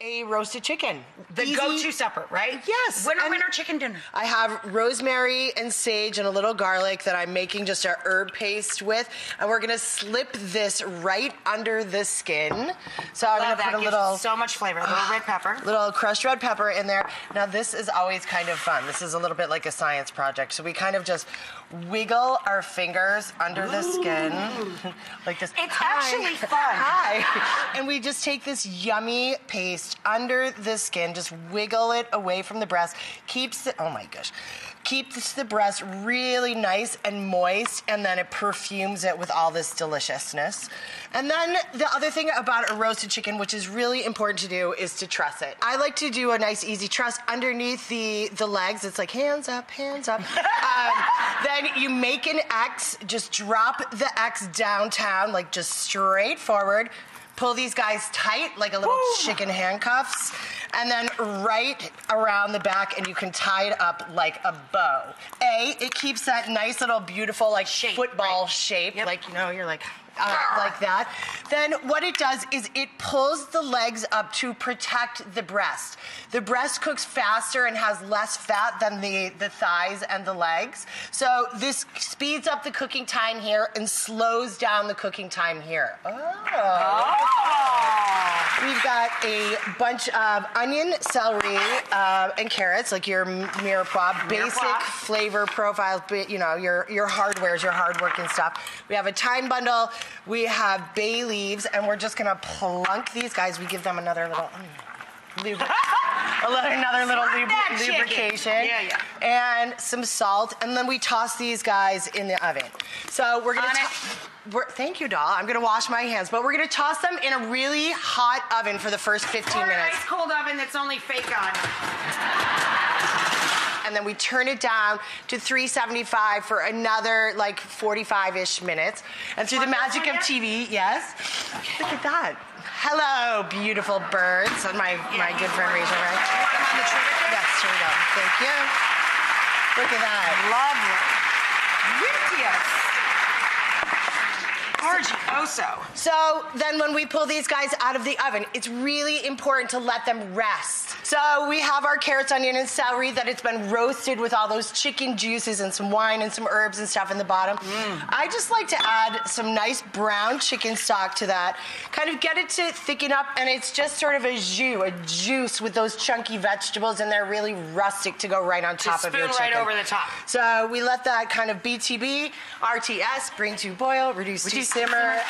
a roasted chicken. The go-to supper, right? Yes. Winter chicken dinner. I have rosemary and sage and a little garlic that I'm making just a herb paste with, and we're gonna slip this right under the skin. So I'm gonna put a little, so much flavor. A little red pepper. Little crushed red pepper in there. Now this is always kind of fun. This is a little bit like a science project. So we kind of just wiggle our fingers under the skin like this. It's actually fun. Hi. And we just take this yummy paste under the skin, just wiggle it away from the breast. Keeps the breast really nice and moist, and then it perfumes it with all this deliciousness. And then the other thing about a roasted chicken, which is really important to do, is to truss it. I like to do a nice easy truss underneath the legs. It's like hands up, hands up. Then you make an X, just drop the X downtown, like just straight forward. Pull these guys tight, like a little chicken handcuffs, and then right around the back, and you can tie it up like a bow. It keeps that nice little beautiful, like shape, football shape, like, you know, you're like that. Then what it does is it pulls the legs up to protect the breast. The breast cooks faster and has less fat than the thighs and the legs. So this speeds up the cooking time here and slows down the cooking time here. We've got a bunch of onion, celery, and carrots, like your mirepoix, basic flavor profiles, you know, your hardwares, your hard-working stuff. We have a thyme bundle. We have bay leaves, and we're just gonna plunk these guys. We give them another little lubrication. And some salt, and then we toss these guys in the oven. So we're gonna thank you, doll. I'm gonna wash my hands, but we're gonna toss them in a really hot oven for the first 15 minutes. An ice cold oven that's only fake on. And then we turn it down to 375 for another like 45-ish minutes. And through the magic of TV, yes. Okay. Look at that. Hello, beautiful birds. And my good friend Rachael, right? Yes, here we go. Thank you. Look at that. Lovely. Yes. So then when we pull these guys out of the oven, it's really important to let them rest. So we have our carrots, onion, and celery that it's been roasted with all those chicken juices and some wine and some herbs and stuff in the bottom. I just like to add some nice brown chicken stock to that, kind of get it to thicken up, and it's just sort of a juice with those chunky vegetables, and they're really rustic to go right on top of your chicken. Right over the top. So we let that kind of BTB, RTS, bring to boil, reduce to simmer.